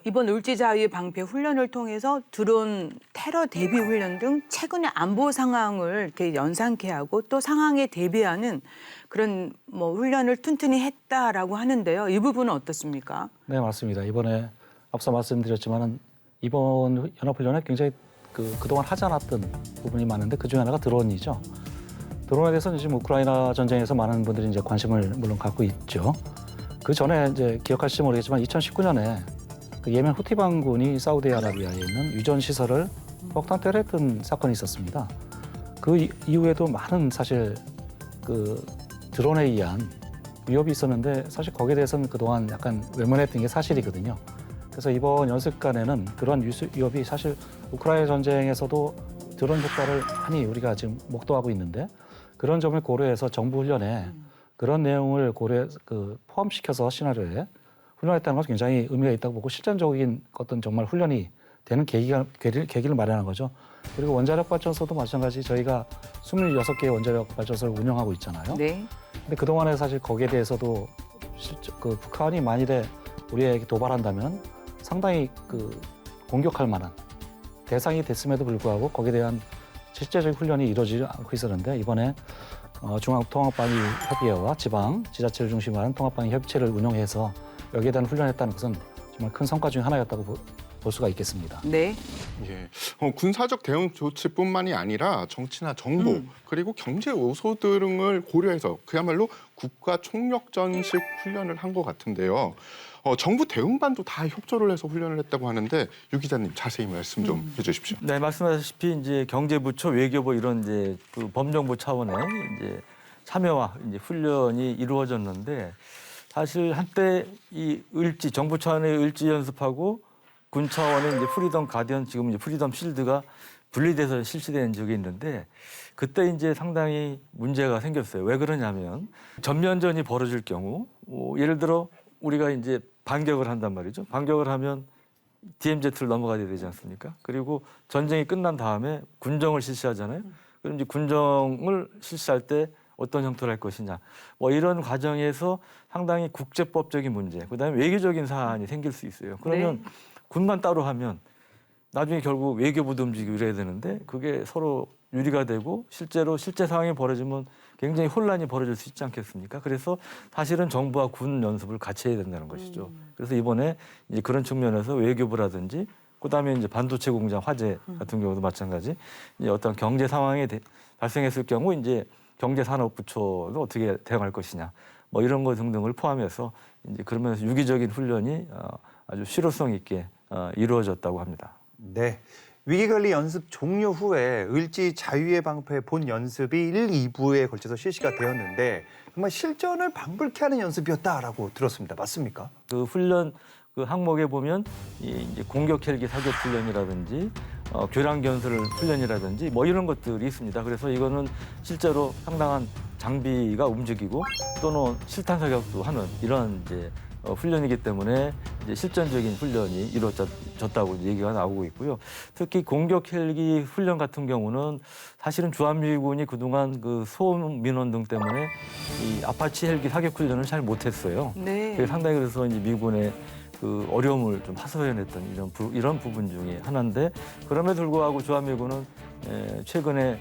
이번 을지자유의 방패 훈련을 통해서 드론 테러 대비 훈련 등 최근의 안보 상황을 이렇게 연상케 하고 또 상황에 대비하는 그런 뭐 훈련을 튼튼히 했다라고 하는데요. 이 부분은 어떻습니까? 네, 맞습니다. 이번에 앞서 말씀드렸지만은 이번 연합훈련에 굉장히 그동안 하지 않았던 부분이 많은데 그중에 하나가 드론이죠. 드론에 대해서는 지금 우크라이나 전쟁에서 많은 분들이 이제 관심을 물론 갖고 있죠. 그 전에 이제 기억하실지 모르겠지만 2019년에 그 예멘 후티 반군이 사우디아라비아에 있는 유전 시설을 폭탄 테러했던 사건이 있었습니다. 그 이후에도 많은 사실 그 드론에 의한 위협이 있었는데 사실 거기에 대해서는 그동안 약간 외면했던 게 사실이거든요. 그래서 이번 연습관에는 그런 위협이 사실 우크라이나 전쟁에서도 드론 효과를 많이 우리가 지금 목도하고 있는데 그런 점을 고려해서 정부 훈련에 그런 내용을 포함시켜서 시나리오에 훈련했다는 것은 굉장히 의미가 있다고 보고 실전적인 어떤 정말 훈련이 되는 계기를 마련한 거죠. 그리고 원자력 발전소도 마찬가지 저희가 26개의 원자력 발전소를 운영하고 있잖아요. 네. 근데 그동안에 사실 거기에 대해서도 북한이 만일에 우리에게 도발한다면 상당히 공격할 만한 대상이 됐음에도 불구하고 거기에 대한 실제적인 훈련이 이루어지지 않고 있었는데 이번에 중앙통합방위협의회와 지방, 지자체를 중심으로 한 통합방위협의체를 운영해서 여기에 대한 훈련을 했다는 것은 정말 큰 성과 중에 하나였다고 볼 수가 있겠습니다. 네. 예. 군사적 대응 조치뿐만이 아니라 정치나 정보 그리고 경제 요소 등을 고려해서 그야말로 국가 총력전식 훈련을 한 것 같은데요. 정부 대응반도 다 협조를 해서 훈련을 했다고 하는데 유 기자님 자세히 말씀 좀 해주십시오. 네, 말씀하셨다시피 이제 경제부처, 외교부 이런 이제 그 범정부 차원의 이제 참여와 이제 훈련이 이루어졌는데 사실 한때 이 을지 정부 차원의 을지 연습하고 군 차원의 이제 프리덤 가디언 지금 이제 프리덤 실드가 분리돼서 실시된 적이 있는데 그때 이제 상당히 문제가 생겼어요. 왜 그러냐면 전면전이 벌어질 경우 예를 들어 우리가 이제 반격을 한단 말이죠. 반격을 하면 DMZ를 넘어가야 되지 않습니까? 그리고 전쟁이 끝난 다음에 군정을 실시하잖아요. 그럼 이제 군정을 실시할 때 어떤 형태로 할 것이냐. 뭐 이런 과정에서 상당히 국제법적인 문제, 그다음에 외교적인 사안이 생길 수 있어요. 그러면 네. 군만 따로 하면 나중에 결국 외교부도 움직이고 이래야 되는데 그게 서로 유리가 되고 실제 상황이 벌어지면 굉장히 혼란이 벌어질 수 있지 않겠습니까? 그래서 사실은 정부와 군 연습을 같이 해야 된다는 것이죠. 그래서 이번에 이제 그런 측면에서 외교부라든지 그다음에 이제 반도체 공장 화재 같은 경우도 마찬가지 이제 어떤 경제 상황이 발생했을 경우 이제 경제산업부처는 어떻게 대응할 것이냐 뭐 이런 거 등등을 포함해서 이제 그러면서 유기적인 훈련이 아주 실효성 있게 이루어졌다고 합니다. 네. 위기관리 연습 종료 후에 을지 자유의 방패 본 연습이 1, 2부에 걸쳐서 실시가 되었는데 정말 실전을 방불케 하는 연습이었다라고 들었습니다. 맞습니까? 그 훈련 그 항목에 보면 이제 공격 헬기 사격 훈련이라든지 교량 견술 훈련이라든지 뭐 이런 것들이 있습니다. 그래서 이거는 실제로 상당한 장비가 움직이고 또는 실탄 사격도 하는 이런 이제 훈련이기 때문에 이제 실전적인 훈련이 이루어졌다고 얘기가 나오고 있고요. 특히 공격 헬기 훈련 같은 경우는 사실은 주한미군이 그동안 그 소음 민원 등 때문에 이 아파치 헬기 사격 훈련을 잘 못했어요. 네. 그게 상당히 그래서 이제 미군의 그 어려움을 좀 하소연했던 이런 부분 중에 하나인데 그럼에도 불구하고 주한미군은 최근에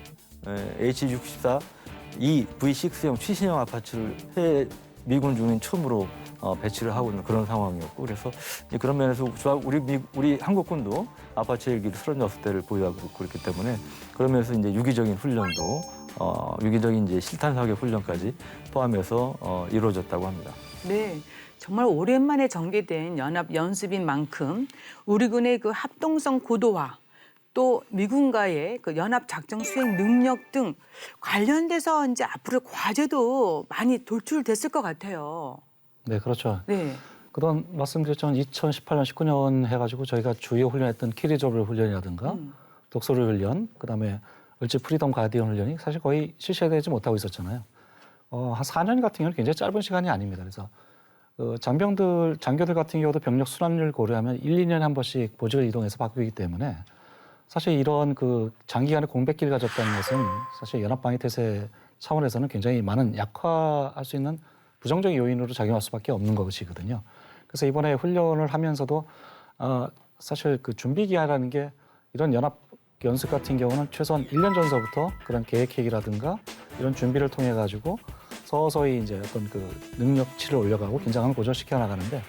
H-64 이 V6형 최신형 아파치를 해외 미군 중인 처음으로 배치를 하고 있는 그런 상황이었고 그래서 이제 그런 면에서 우리 한국군도 아파치 헬기를 36대를 보유하고 그렇기 때문에 그러면서 이제 유기적인 훈련도 유기적인 이제 실탄 사격 훈련까지 포함해서 이루어졌다고 합니다. 네. 정말 오랜만에 전개된 연합 연습인 만큼 우리 군의 그 합동성 고도화 또 미군과의 그 연합 작전 수행 능력 등 관련돼서 이제 앞으로 과제도 많이 돌출됐을 것 같아요. 네, 그렇죠. 네. 그동안 말씀드렸지만 2018년, 19년 해가지고 저희가 주요 훈련했던 키리조블 훈련이라든가 독소리 훈련, 그다음에 을지 프리덤 가디언 훈련이 사실 거의 실시되지 못하고 있었잖아요. 한 4년 같은 경우는 굉장히 짧은 시간이 아닙니다. 그래서 장교들 같은 경우도 병력 순환율 고려하면 1, 2년에 한 번씩 보직을 이동해서 바꾸기 때문에 사실 이런 그 장기간의 공백기를 가졌다는 것은 사실 연합방위 태세 차원에서는 굉장히 많은 약화할 수 있는 부정적인 요인으로 작용할 수밖에 없는 것이거든요. 그래서 이번에 훈련을 하면서도 사실 그 준비 기간이라는 게 이런 연합 연습 같은 경우는 최소한 1년 전서부터 그런 계획회의라든가 이런 준비를 통해 가지고 서서히 이제 어떤 그 능력치를 올려가고 긴장감을 고조시켜 나가는데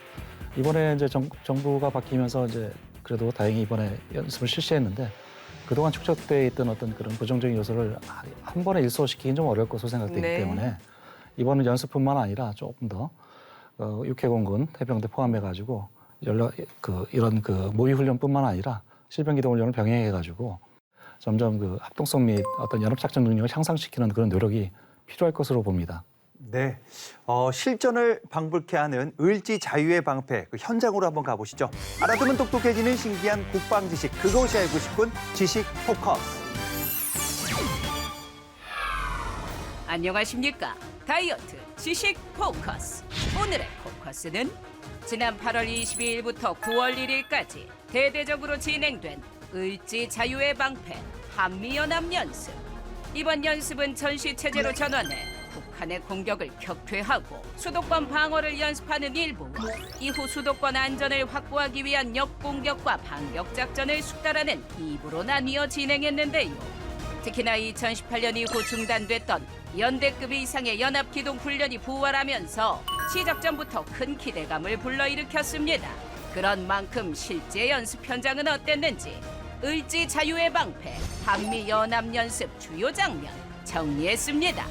이번에 이제 정부가 바뀌면서 이제 그래도 다행히 이번에 연습을 실시했는데 그동안 축적돼 있던 어떤 그런 부정적인 요소를 한 번에 일소시키긴 좀 어려울 것으로 생각되기 네. 때문에 이번은 연습뿐만 아니라 조금 더 육해공군 해병대 포함해가지고 이런 그 모의 훈련뿐만 아니라 실병 기동 훈련을 병행해가지고 점점 그 합동성 및 어떤 연합 작전 능력을 향상시키는 그런 노력이 필요할 것으로 봅니다. 네. 실전을 방불케 하는 을지 자유의 방패 그 현장으로 한번 가보시죠. 알아두면 똑똑해지는 신기한 국방 지식 그것이 알고 싶은 지식 포커스. 안녕하십니까. 다이어트 지식 포커스. 오늘의 포커스는 지난 8월 22일부터 9월 1일까지 대대적으로 진행된 을지 자유의 방패 한미연합 연습. 이번 연습은 전시체제로 전환해 북한의 공격을 격퇴하고 수도권 방어를 연습하는 일부와 이후 수도권 안전을 확보하기 위한 역공격과 반격 작전을 숙달하는 2부로 나뉘어 진행했는데요. 특히나 2018년 이후 중단됐던 연대급 이상의 연합기동 훈련이 부활하면서 시작 전부터 큰 기대감을 불러일으켰습니다. 그런 만큼 실제 연습 현장은 어땠는지 을지 자유의 방패 한미 연합 연습 주요 장면 정리했습니다.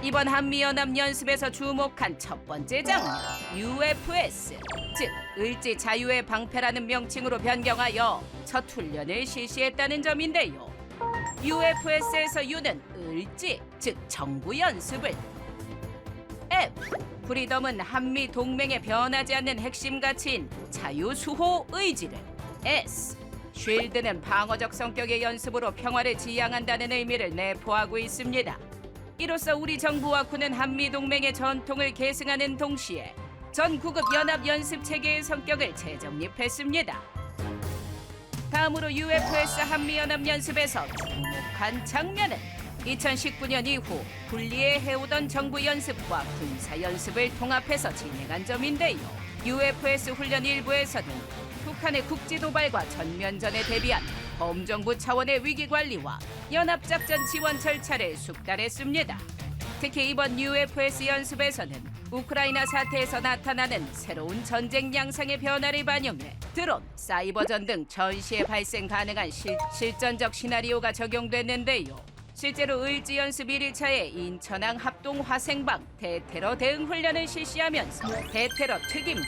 이번 한미연합 연습에서 주목한 첫 번째 장면, UFS, 즉 을지 자유의 방패라는 명칭으로 변경하여 첫 훈련을 실시했다는 점인데요. UFS에서 U는 을지, 즉 정부 연습을, F, 프리덤은 한미 동맹에 변하지 않는 핵심 가치인 자유, 수호, 의지를, S, 쉴드는 방어적 성격의 연습으로 평화를 지향한다는 의미를 내포하고 있습니다. 이로써 우리 정부와 군은 한미 동맹의 전통을 계승하는 동시에 전 구급 연합 연습 체계의 성격을 재정립했습니다. 다음으로 UFS 한미 연합 연습에서 주목한 장면은 2019년 이후 분리해 해오던 정부 연습과 군사 연습을 통합해서 진행한 점인데요. UFS 훈련 일부에서는 북한의 국지 도발과 전면전에 대비한 범정부 차원의 위기 관리와 연합작전 지원 절차를 숙달했습니다. 특히 이번 UFS 연습에서는 우크라이나 사태에서 나타나는 새로운 전쟁 양상의 변화를 반영해 드론, 사이버전 등 전시에 발생 가능한 실전적 시나리오가 적용됐는데요. 실제로 을지 연습 1일차에 인천항 합동 화생방 대테러 대응 훈련을 실시하면서 대테러 특임반,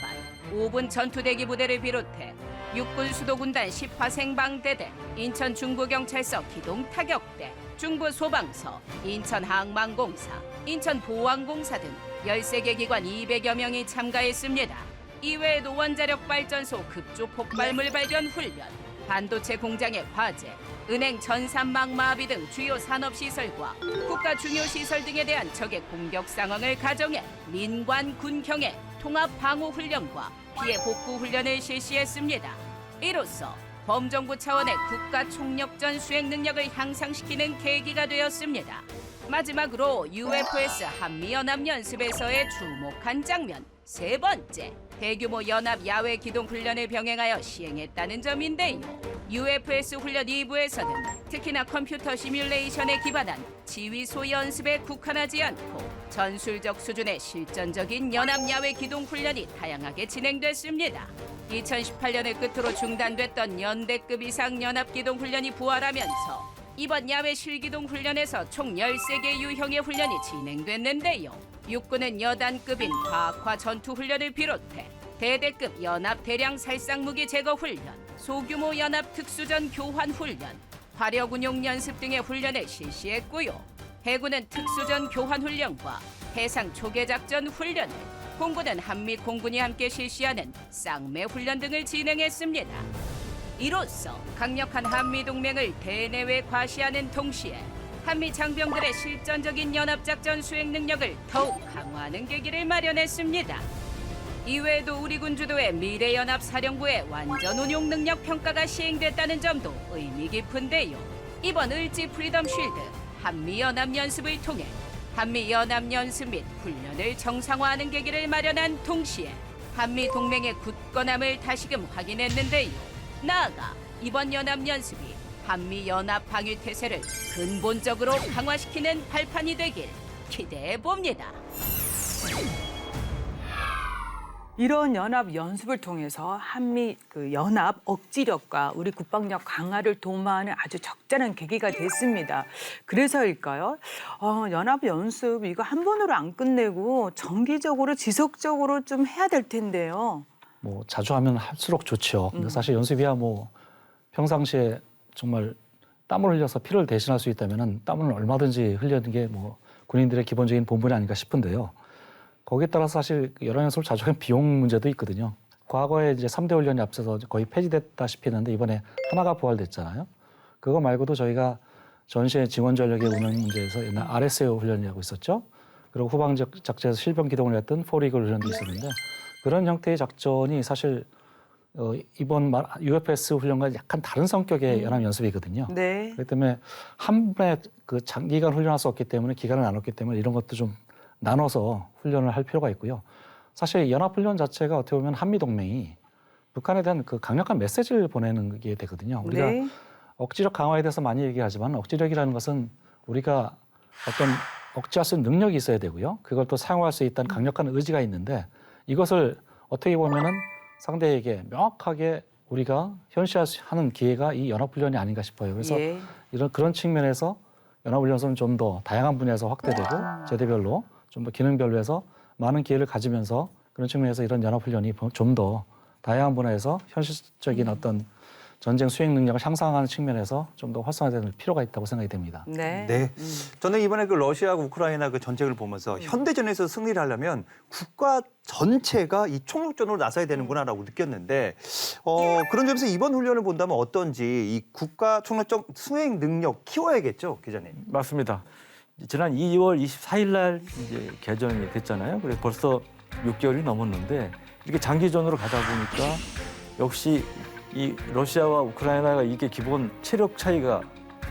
5분 전투대기 부대를 비롯해 육군 수도군단 10화생방대대, 인천 중부경찰서 기동타격대, 중부소방서, 인천항만공사, 인천보안공사 등 13개 기관 200여 명이 참가했습니다. 이외에도 원자력 발전소 급조 폭발물 발견 훈련, 반도체 공장의 화재, 은행 전산망 마비 등 주요 산업시설과 국가 중요시설 등에 대한 적의 공격 상황을 가정해 민관 군경의 통합 방어 훈련과 피해 복구 훈련을 실시했습니다. 이로써 범정부 차원의 국가 총력전 수행 능력을 향상시키는 계기가 되었습니다. 마지막으로 UFS 한미연합 연습에서의 주목한 장면 세 번째, 대규모 연합 야외 기동 훈련을 병행하여 시행했다는 점인데요. UFS 훈련 2부에서는 특히나 컴퓨터 시뮬레이션에 기반한 지휘소 연습에 국한하지 않고 전술적 수준의 실전적인 연합 야외 기동 훈련이 다양하게 진행됐습니다. 2018년을 끝으로 중단됐던 연대급 이상 연합 기동 훈련이 부활하면서 이번 야외 실기동 훈련에서 총 13개 유형의 훈련이 진행됐는데요. 육군은 여단급인 과학화 전투 훈련을 비롯해 대대급 연합 대량 살상 무기 제거 훈련, 소규모 연합 특수전 교환 훈련, 화력 운용 연습 등의 훈련을 실시했고요. 해군은 특수전 교환 훈련과 해상 초계 작전 훈련을, 공군은 한미 공군이 함께 실시하는 쌍매 훈련 등을 진행했습니다. 이로써 강력한 한미 동맹을 대내외 과시하는 동시에 한미 장병들의 실전적인 연합작전 수행 능력을 더욱 강화하는 계기를 마련했습니다. 이외에도 우리 군 주도의 미래연합사령부의 완전 운용 능력 평가가 시행됐다는 점도 의미 깊은데요. 이번 을지 프리덤 쉴드 한미연합 연습을 통해 한미연합 연습 및 훈련을 정상화하는 계기를 마련한 동시에 한미 동맹의 굳건함을 다시금 확인했는데요. 나아가 이번 연합 연습이 한미 연합 방위 태세를 근본적으로 강화시키는 발판이 되길 기대해 봅니다. 이런 연합 연습을 통해서 한미 연합 억지력과 우리 국방력 강화를 도모하는 아주 적절한 계기가 됐습니다. 그래서일까요? 연합 연습 이거 한 번으로 안 끝내고 정기적으로 지속적으로 좀 해야 될 텐데요. 뭐 자주 하면 할수록 좋죠. 근데 사실 연습이야 뭐 평상시에 정말 땀을 흘려서 피를 대신할 수 있다면은 땀을 얼마든지 흘리는 게 뭐 군인들의 기본적인 본분이 아닌가 싶은데요. 거기에 따라서 사실 여러 연습을 자주 하면 비용 문제도 있거든요. 과거에 이제 3대 훈련이 앞서서 거의 폐지됐다시피 했는데 이번에 하나가 부활됐잖아요. 그거 말고도 저희가 전시의 지원 전력의 운영 문제에서 옛날 RSO 훈련이라고 있었죠. 그리고 후방적 작전에서 실병 기동을 했던 포리글 훈련도 있었는데 그런 형태의 작전이 사실 이번 UFS 훈련과 약간 다른 성격의 연합 연습이거든요. 네. 그렇기 때문에 한 번에 그 장기간 훈련할 수 없기 때문에 기간을 나눴기 때문에 이런 것도 좀 나눠서 훈련을 할 필요가 있고요. 사실 연합훈련 자체가 어떻게 보면 한미동맹이 북한에 대한 그 강력한 메시지를 보내는 게 되거든요. 우리가 네. 억지력 강화에 대해서 많이 얘기하지만 억지력이라는 것은 우리가 어떤 억제할 수 있는 능력이 있어야 되고요. 그걸 또 사용할 수 있다는 강력한 의지가 있는데 이것을 어떻게 보면은 상대에게 명확하게 우리가 현시하는 기회가 이 연합훈련이 아닌가 싶어요. 그래서 예. 그런 측면에서 연합훈련은 좀 더 다양한 분야에서 확대되고 제대별로 좀 더 기능별로 해서 많은 기회를 가지면서 그런 측면에서 이런 연합훈련이 좀 더 다양한 분야에서 현실적인 어떤 전쟁 수행 능력을 향상하는 측면에서 좀 더 활성화될 필요가 있다고 생각이 됩니다. 네. 네. 저는 이번에 그 러시아하고 우크라이나 그 전쟁을 보면서 현대전에서 승리를 하려면 국가 전체가 이 총력전으로 나서야 되는구나라고 느꼈는데 그런 점에서 이번 훈련을 본다면 어떤지 이 국가 총력전 수행 능력 키워야겠죠, 기자님. 맞습니다. 지난 2월 24일 날 이제 개전이 됐잖아요. 그래서 벌써 6개월이 넘었는데 이렇게 장기전으로 가다 보니까 역시 이 러시아와 우크라이나가 이게 기본 체력 차이가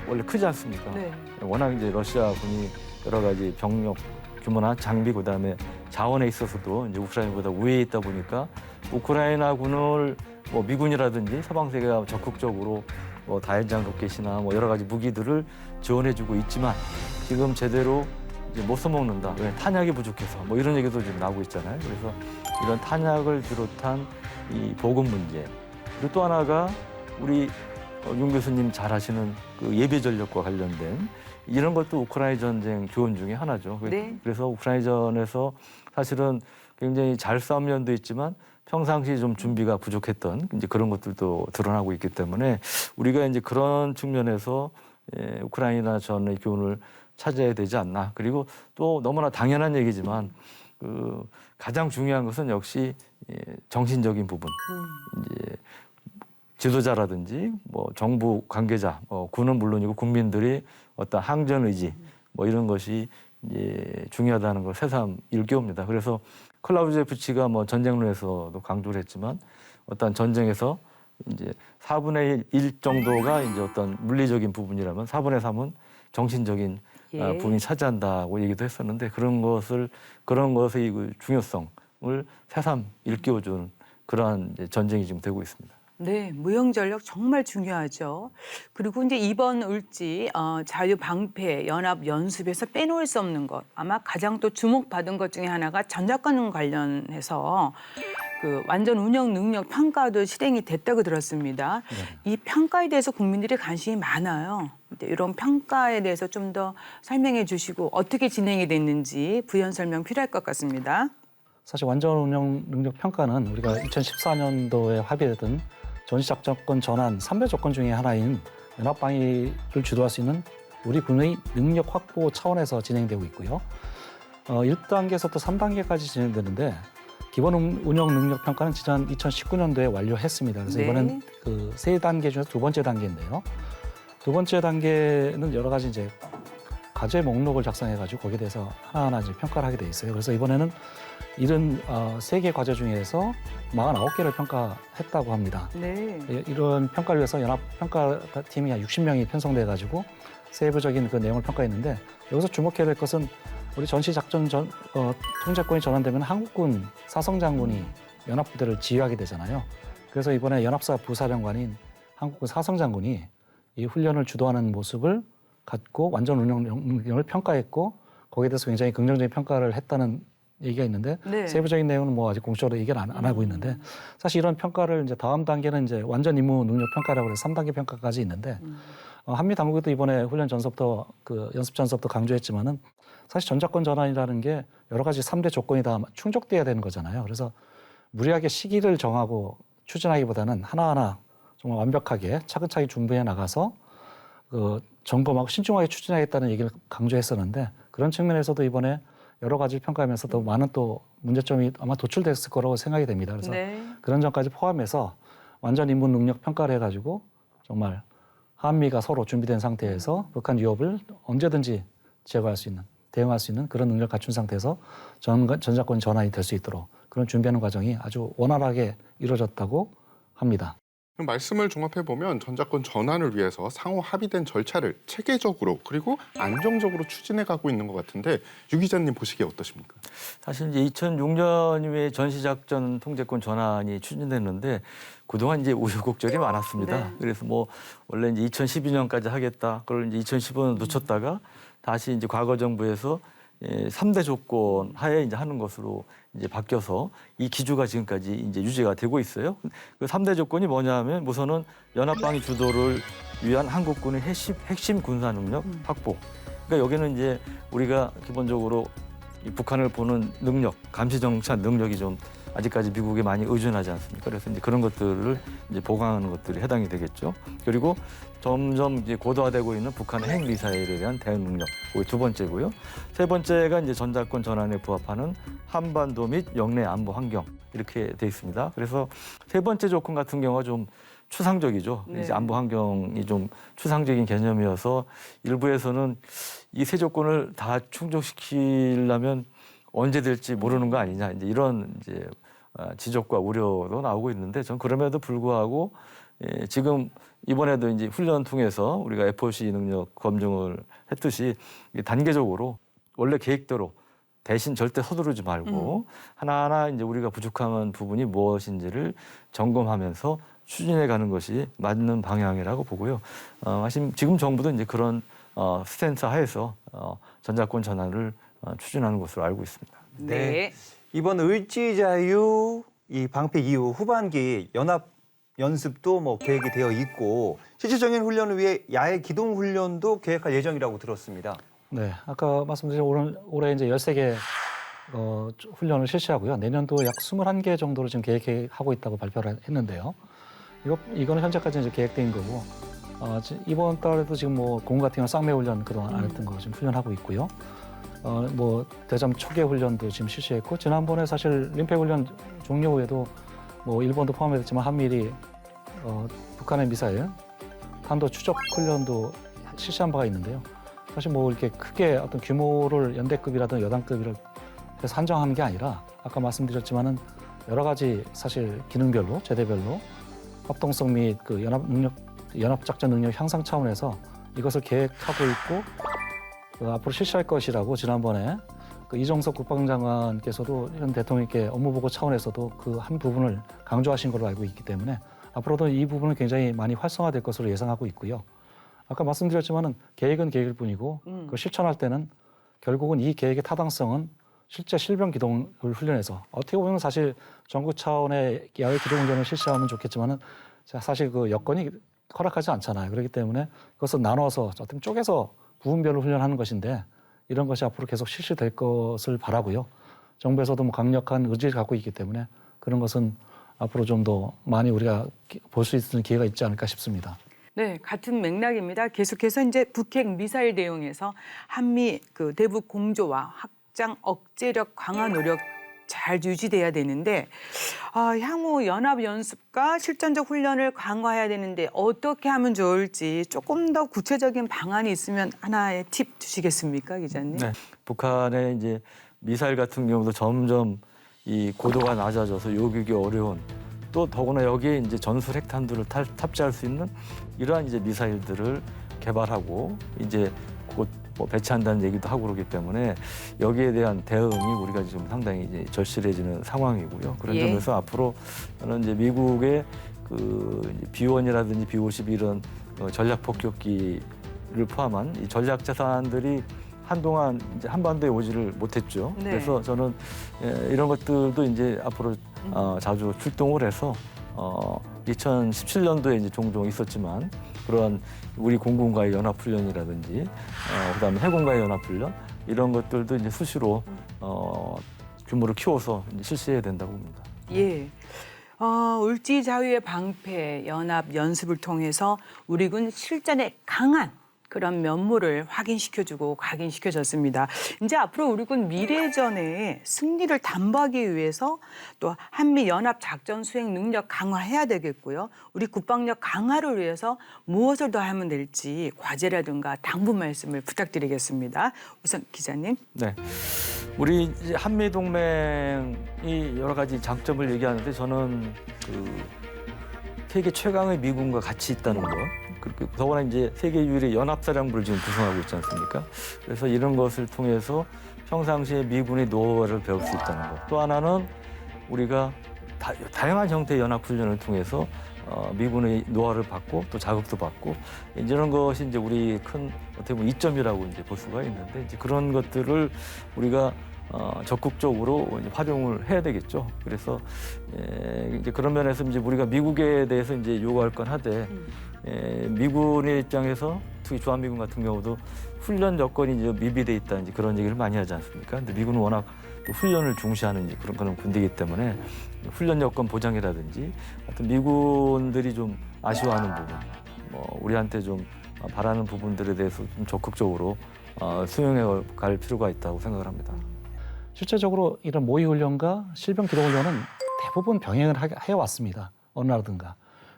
원래 크지 않습니까? 네. 워낙 이제 러시아군이 여러 가지 병력 규모나 장비 그다음에 자원에 있어서도 이제 우크라이나보다 우위에 있다 보니까 우크라이나군을 뭐 미군이라든지 서방 세계가 적극적으로 뭐 다연장 로켓이나 뭐 여러 가지 무기들을 지원해주고 있지만 지금 제대로 이제 못 써먹는다. 왜 탄약이 부족해서 뭐 이런 얘기도 지금 나오고 있잖아요. 그래서 이런 탄약을 비롯한 이 보급 문제. 그리고 또 하나가 우리 윤 교수님 잘 아시는 그 예비 전력과 관련된 이런 것도 우크라이나 전쟁 교훈 중에 하나죠. 네. 그래서 우크라이나전에서 사실은 굉장히 잘 싸운 면도 있지만 평상시 좀 준비가 부족했던 이제 그런 것들도 드러나고 있기 때문에 우리가 이제 그런 측면에서 우크라이나 전의 교훈을 찾아야 되지 않나. 그리고 또 너무나 당연한 얘기지만 그 가장 중요한 것은 역시 정신적인 부분. 이제 지도자라든지 뭐 정부 관계자, 군은 물론이고 국민들이 어떤 항전 의지 뭐 이런 것이 이제 중요하다는 걸 새삼 일깨웁니다. 그래서 클라우제프치가 뭐 전쟁론에서도 강조를 했지만 어떤 전쟁에서 이제 4분의 1 정도가 이제 어떤 물리적인 부분이라면 4분의 3은 정신적인 예. 부분이 차지한다고 얘기도 했었는데 그런 것의 그 중요성을 새삼 일깨워주는 그러한 이제 전쟁이 지금 되고 있습니다. 네, 무형 전력 정말 중요하죠. 그리고 이제 이번 을지 자유 방패 연합 연습에서 빼놓을 수 없는 것, 아마 가장 또 주목받은 것 중에 하나가 전작권 관련해서 그 완전 운영 능력 평가도 실행이 됐다고 들었습니다. 이 평가에 대해서 국민들이 관심이 많아요. 근데 이런 평가에 대해서 좀 더 설명해 주시고 어떻게 진행이 됐는지 부연 설명 필요할 것 같습니다. 사실 완전 운영 능력 평가는 우리가 2014년도에 합의했던 전시작전권 전환 3배 조건 중에 하나인 연합방위를 주도할 수 있는 우리 군의 능력 확보 차원에서 진행되고 있고요. 1단계에서부터 3단계까지 진행되는데 기본 운영 능력 평가는 지난 2019년도에 완료했습니다. 그래서 네. 이번엔 그 세 단계 중에서 두 번째 단계인데요. 두 번째 단계는 여러 가지 이제 과제 목록을 작성해가지고 거기에 대해서 하나하나 이제 평가를 하게 돼 있어요. 그래서 이번에는 73개 과제 중에서 49개를 평가했다고 합니다. 네. 이런 평가를 위해서 연합평가팀이 한 60명이 편성돼가지고 세부적인 그 내용을 평가했는데 여기서 주목해야 될 것은 우리 전시작전 통제권이 전환되면 한국군 사성장군이 연합부대를 지휘하게 되잖아요. 그래서 이번에 연합사 부사령관인 한국군 사성장군이 이 훈련을 주도하는 모습을 갖고 완전 운영 능력을 평가했고 거기에 대해서 굉장히 긍정적인 평가를 했다는 얘기가 있는데 네. 세부적인 내용은 뭐 아직 공식적으로 얘기를 안 하고 있는데 사실 이런 평가를 이제 다음 단계는 이제 완전 임무 능력 평가라고 해서 3단계 평가까지 있는데 한미 당국도 이번에 훈련 전서부터 그 연습 전서부터 강조했지만은 사실 전작권 전환이라는 게 여러 가지 3대 조건이 다 충족돼야 되는 거잖아요. 그래서 무리하게 시기를 정하고 추진하기보다는 하나하나 정말 완벽하게 차근차근 준비해 나가서 그 점검하고 신중하게 추진하겠다는 얘기를 강조했었는데 그런 측면에서도 이번에 여러 가지를 평가하면서 더 많은 또 문제점이 아마 도출됐을 거라고 생각이 됩니다. 그래서 네. 그런 점까지 포함해서 완전 임무 능력 평가를 해가지고 정말 한미가 서로 준비된 상태에서 북한 위협을 언제든지 제거할 수 있는, 대응할 수 있는 그런 능력을 갖춘 상태에서 전작권 전환이 될 수 있도록 그런 준비하는 과정이 아주 원활하게 이루어졌다고 합니다. 그럼 말씀을 종합해 보면 전작권 전환을 위해서 상호 합의된 절차를 체계적으로 그리고 안정적으로 추진해 가고 있는 것 같은데 유 기자님 보시기에 어떠십니까? 사실 이제 2006년 이후에 전시작전 통제권 전환이 추진됐는데 그동안 이제 우여곡절이 많았습니다. 네. 그래서 뭐 원래 이제 2012년까지 하겠다. 그걸 이제 2015년 놓쳤다가 다시 이제 과거 정부에서 3대 조건 하에 이제 하는 것으로 이제 바뀌어서 이 기조가 지금까지 이제 유지가 되고 있어요. 그 3대 조건이 뭐냐면 우선은 연합방위 주도를 위한 한국군의 핵심 군사 능력 확보. 그러니까 여기는 이제 우리가 기본적으로 이 북한을 보는 능력, 감시 정찰 능력이 좀 아직까지 미국에 많이 의존하지 않습니까? 그래서 이제 그런 것들을 이제 보강하는 것들이 해당이 되겠죠. 그리고 점점 이제 고도화되고 있는 북한의 핵 미사일에 대한 대응 능력, 그게 두 번째고요. 세 번째가 이제 전자권 전환에 부합하는 한반도 및 영내 안보 환경 이렇게 돼 있습니다. 그래서 세 번째 조건 같은 경우가 좀 추상적이죠. 네. 이제 안보 환경이 좀 추상적인 개념이어서 일부에서는 이 세 조건을 다 충족시키려면 언제 될지 모르는 거 아니냐 이제 이런 이제 지적과 우려도 나오고 있는데 전 그럼에도 불구하고 지금 이번에도 이제 훈련 통해서 우리가 FOC 능력 검증을 했듯이 단계적으로 원래 계획대로 대신 절대 서두르지 말고 하나하나 이제 우리가 부족한 부분이 무엇인지를 점검하면서 추진해 가는 것이 맞는 방향이라고 보고요. 지금 정부도 이제 그런 스탠스 하에서 전자권 전환을 추진하는 것으로 알고 있습니다. 네. 이번 을지자유 이 방패 이후 후반기 연합 연습도 뭐 계획이 되어 있고 실질적인 훈련을 위해 야외 기동 훈련도 계획할 예정이라고 들었습니다. 네, 아까 말씀드린 올해 이제 13개 훈련을 실시하고요. 내년도 약 21개 정도로 지금 계획하고 있다고 발표를 했는데요. 이거는 현재까지 이제 계획된 거고 이번 달에도 지금 뭐 공 같은 경우 쌍매 훈련 그동안 안 했던 거 지금 훈련하고 있고요. 뭐 대잠 초계 훈련도 지금 실시했고 지난번에 사실 림페 훈련 종료 후에도 뭐 일본도 포함했지만 한미일이 북한의 미사일 탄도 추적 훈련도 실시한 바가 있는데요. 사실 뭐 이렇게 크게 어떤 규모를 연대급이라든 여단급을 해서 한정하는 게 아니라 아까 말씀드렸지만은 여러 가지 사실 기능별로 제대별로 합동성 및 그 연합 작전 능력 향상 차원에서 이것을 계획하고 있고 앞으로 실시할 것이라고 지난번에 그 이정석 국방장관께서도 현 대통령께 업무보고 차원에서도 그 한 부분을 강조하신 걸로 알고 있기 때문에 앞으로도 이 부분은 굉장히 많이 활성화될 것으로 예상하고 있고요. 아까 말씀드렸지만은 계획은 계획일 뿐이고 그걸 실천할 때는 결국은 이 계획의 타당성은 실제 실병 기동을 훈련해서 어떻게 보면 사실 전국 차원의 야외 기동 훈련을 실시하면 좋겠지만은 사실 그 여건이 허락하지 않잖아요. 그렇기 때문에 그것을 나눠서 어떤 쪼개서 부분별로 훈련하는 것인데 이런 것이 앞으로 계속 실시될 것을 바라고요. 정부에서도 뭐 강력한 의지를 갖고 있기 때문에 그런 것은 앞으로 좀 더 많이 우리가 볼 수 있는 기회가 있지 않을까 싶습니다. 네, 같은 맥락입니다. 계속해서 이제 북핵 미사일 대응에서 한미 그 대북 공조와 확장 억제력 강화 노력 잘 유지돼야 되는데 향후 연합 연습과 실전적 훈련을 강화해야 되는데 어떻게 하면 좋을지 조금 더 구체적인 방안이 있으면 하나의 팁 주시겠습니까, 기자님? 네, 북한의 이제 미사일 같은 경우도 점점 이 고도가 낮아져서 요격이 어려운 또 더구나 여기에 이제 전술 핵탄두를 탑재할 수 있는 이러한 이제 미사일들을 개발하고 이제 곧 뭐 배치한다는 얘기도 하고 그러기 때문에 여기에 대한 대응이 우리가 지금 상당히 이제 절실해지는 상황이고요. 그런 예. 점에서 앞으로 저는 이제 미국의 그 B-1이라든지 B-50 이런 전략 폭격기를 포함한 이 전략 자산들이 한동안 이제 한반도에 오지를 못했죠. 네. 그래서 저는 이런 것들도 이제 앞으로 자주 출동을 해서 2017년도에 이제 종종 있었지만 그런 우리 공군과의 연합훈련이라든지 그다음에 해군과의 연합훈련 이런 것들도 이제 수시로 규모를 키워서 이제 실시해야 된다고 봅니다. 예. 을지 자유의 방패 연합 연습을 통해서 우리 군 실전에 강한 그런 면모를 확인시켜주고 각인시켜줬습니다. 이제 앞으로 우리 군 미래전에 승리를 담보하기 위해서 또 한미 연합 작전 수행 능력 강화해야 되겠고요. 우리 국방력 강화를 위해서 무엇을 더 하면 될지 과제라든가 당부 말씀을 부탁드리겠습니다. 우선 기자님. 네, 우리 이제 한미 동맹이 여러 가지 장점을 얘기하는데 저는 그 세계 최강의 미군과 같이 있다는 것. 더구나 이제 세계 유일의 연합사령부를 지금 구성하고 있지 않습니까? 그래서 이런 것을 통해서 평상시에 미군의 노하우를 배울 수 있다는 것. 또 하나는 우리가 다양한 형태의 연합훈련을 통해서 미군의 노하우를 받고 또 자극도 받고 이런 것이 이제 우리 큰 어떻게 보면 이점이라고 이제 볼 수가 있는데 이제 그런 것들을 우리가 적극적으로 이제 활용을 해야 되겠죠. 그래서 이제 그런 면에서 이제 우리가 미국에 대해서 이제 요구할 건 하되 미군의 입장에서 특히 주한미군 같은 경우도 훈련 여건이 이제 미비돼 있다 이제 그런 얘기를 많이 하지 않습니까? 근데 미군은 워낙 또 훈련을 중시하는 이제 그런 군대이기 때문에 훈련 여건 보장이라든지 어떤 미군들이 좀 아쉬워하는 부분, 우리한테 좀 바라는 부분들에 대해서 좀 적극적으로 수용해 갈 필요가 있다고 생각을 합니다. 실제적으로 이런 모의 훈련과 실병 기동 훈련은 대부분 병행을 해왔습니다. 어느 나라든가.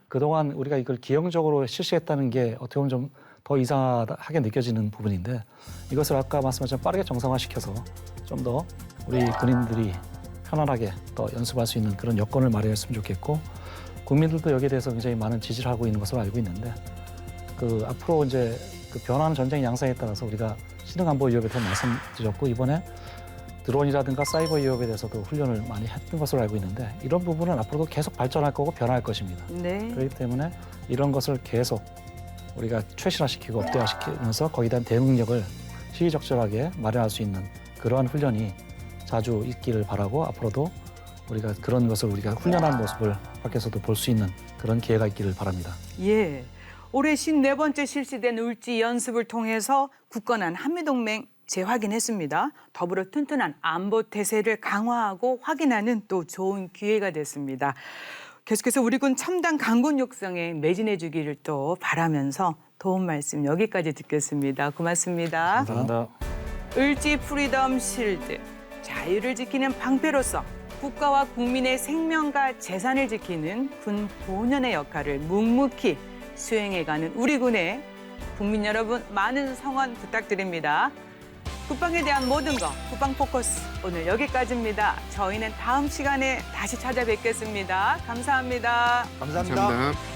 그동안 우리가 이걸 기형적으로 실시했다는 게 어떻게 보면 좀 더 이상하게 느껴지는 부분인데 이것을 아까 말씀하신 빠르게 정상화시켜서 좀 더 우리 군인들이 편안하게 더 연습할 수 있는 그런 여건을 마련했으면 좋겠고 국민들도 여기에 대해서 굉장히 많은 지지를 하고 있는 것으로 알고 있는데 그 앞으로 이제 그 변하는 전쟁 양상에 따라서 우리가 신흥안보 위협에 대해서 말씀드렸고 이번에 드론이라든가 사이버 위협에 대해서도 훈련을 많이 했던 것으로 알고 있는데 이런 부분은 앞으로도 계속 발전할 거고 변할 것입니다. 네. 그렇기 때문에 이런 것을 계속 우리가 최신화시키고 업데이트시키면서 거기에 대한 대응력을 시의적절하게 마련할 수 있는 그러한 훈련이 자주 있기를 바라고 앞으로도 우리가 그런 것을 우리가 훈련하는 모습을 밖에서도 볼 수 있는 그런 기회가 있기를 바랍니다. 예. 올해 54번째 실시된 울지 연습을 통해서 굳건한 한미동맹 재확인했습니다. 더불어 튼튼한 안보 태세를 강화하고 확인하는 또 좋은 기회가 됐습니다. 계속해서 우리 군 첨단 강군 육성에 매진해 주기를 또 바라면서 도움 말씀 여기까지 듣겠습니다. 고맙습니다. 감사합니다. 을지 프리덤 실드, 자유를 지키는 방패로서 국가와 국민의 생명과 재산을 지키는 군 본연의 역할을 묵묵히 수행해가는 우리 군의 국민 여러분 많은 성원 부탁드립니다. 국방에 대한 모든 것, 국방 포커스 오늘 여기까지입니다. 저희는 다음 시간에 다시 찾아뵙겠습니다. 감사합니다. 감사합니다. 감사합니다.